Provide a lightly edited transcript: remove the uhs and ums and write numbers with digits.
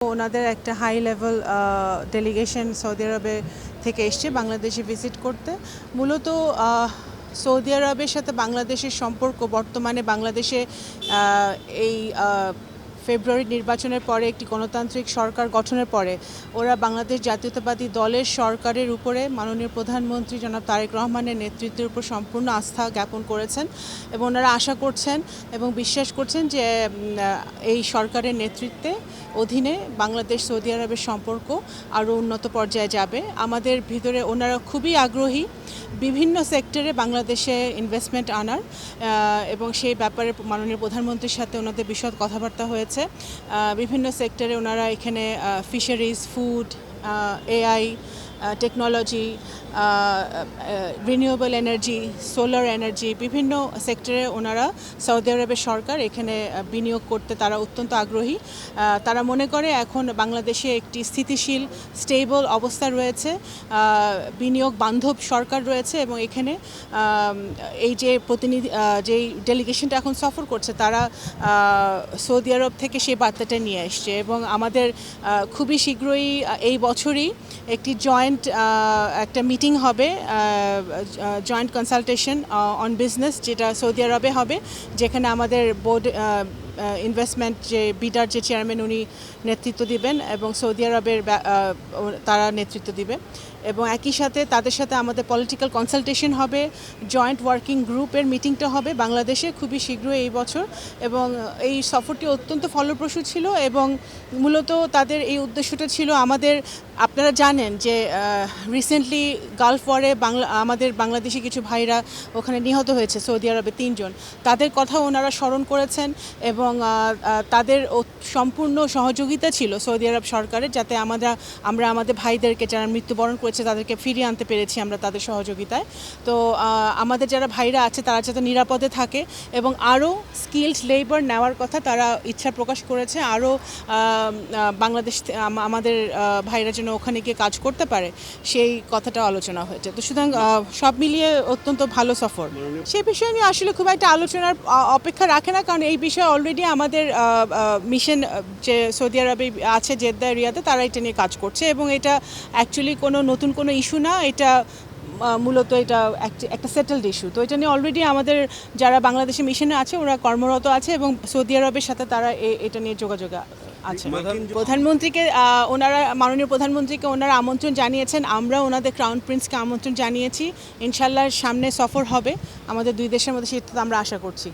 ওনাদের একটা high level delegation Saudi আরবে থেকে এসছে বাংলাদেশে ভিজিট করতে। মূলত সৌদি আরবের সাথে বাংলাদেশের সম্পর্ক বর্তমানে বাংলাদেশে এই ফেব্রুয়ারি নির্বাচনের পরে একটি গণতান্ত্রিক সরকার গঠনের পরে ওরা বাংলাদেশ জাতীয়তাবাদী দলের সরকারের উপরে মাননীয় প্রধানমন্ত্রী জনাব তারেক রহমানের নেতৃত্বের উপর সম্পূর্ণ আস্থা জ্ঞাপন করেছেন এবং ওনারা আশা করছেন এবং বিশ্বাস করছেন যে এই সরকারের নেতৃত্বে অধীনে বাংলাদেশ সৌদি আরবের সম্পর্ক আরও উন্নত পর্যায়ে যাবে। আমাদের ভিতরে ওনারা খুবই আগ্রহী বিভিন্ন সেক্টরে বাংলাদেশে ইনভেস্টমেন্ট আনার এবং সেই ব্যাপারে মাননীয় প্রধানমন্ত্রীর সাথে ওনাদের বিশদ কথাবার্তা হয়েছে। বিভিন্ন সেক্টরে ওনারা এখানে fisheries, food, AI, technology, renewable energy, solar energy, বিভিন্ন সেক্টরে ওনারা সৌদি আরবের সরকার এখানে বিনিয়োগ করতে তারা অত্যন্ত আগ্রহী। তারা মনে করে এখন বাংলাদেশে একটি স্থিতিশীল স্টেবল অবস্থা রয়েছে, বিনিয়োগ বান্ধব সরকার রয়েছে এবং এখানে এই যে যেই ডেলিগেশনটা এখন সফর করছে তারা সৌদি আরব থেকে সেই বার্তাটা নিয়ে এসছে এবং আমাদের খুবই শীঘ্রই এই বছরই একটি একটা মিটিং হবে, জয়েন্ট কনসালটেশন অন বিজনেস, যেটা সৌদি আরবে হবে, যেখানে আমাদের বোর্ড ইনভেস্টমেন্ট যে বিডার যে চেয়ারম্যান উনি নেতৃত্ব দিবেন এবং সৌদি আরবের তারা নেতৃত্ব দিবে এবং একই সাথে তাদের সাথে আমাদের পলিটিক্যাল কনসালটেশন হবে, জয়েন্ট ওয়ার্কিং গ্রুপের মিটিংটা হবে বাংলাদেশে খুবই শীঘ্রই এই বছর। এবং এই সফরটি অত্যন্ত ফলপ্রসূ ছিল এবং মূলত তাদের এই উদ্দেশ্যটা ছিল আপনারা জানেন যে রিসেন্টলি গালফ ওয়ারে আমাদের বাংলাদেশি কিছু ভাইরা ওখানে নিহত হয়েছে সৌদি আরবে 3 জন। তাদের কথা ওনারা স্মরণ করেছেন এবং তাদের সম্পূর্ণ সহযোগিতা ছিল সৌদি আরব সরকারের, যাতে আমরা আমাদের ভাইদেরকে যারা মৃত্যুবরণ করেছে তাদেরকে ফিরিয়ে আনতে পেরেছি আমরা তাদের সহযোগিতায়। তো আমাদের যারা ভাইরা আছে তারা যাতে নিরাপদে থাকে এবং আরও স্কিলড লেবার নেওয়ার কথা তারা ইচ্ছা প্রকাশ করেছে, আরও বাংলাদেশ আমাদের ভাইরা যেন ওখানে গিয়ে কাজ করতে পারে সেই কথাটা আলোচনা হয়েছে। তো সুতরাং সব মিলিয়ে অত্যন্ত ভালো সফর। সেই বিষয় নিয়ে আসলে খুব একটা আলোচনার অপেক্ষা রাখে না, কারণ এই বিষয়ে অলরেডি আমাদের মিশন যে সৌদি আরবে আছে জেদ্দা এরিয়াতে তারা এটা নিয়ে কাজ করছে এবং এটা অ্যাকচুয়ালি নতুন কোনো ইস্যু না, এটা মূলত এটা একটা সেটেলড ইস্যু। তো এটা নিয়ে অলরেডি আমাদের যারা বাংলাদেশে মিশনে আছে ওরা কর্মরত আছে এবং সৌদি আরবের সাথে তারা এটা নিয়ে যোগাযোগ আছে। প্রধানমন্ত্রীকে মাননীয় প্রধানমন্ত্রীকে ওনারা আমন্ত্রণ জানিয়েছেন, আমরা ওনাদের ক্রাউন প্রিন্সকে আমন্ত্রণ জানিয়েছি। ইনশাল্লাহ সামনে সফর হবে আমাদের দুই দেশের মধ্যে, সেটা আমরা আশা করছি।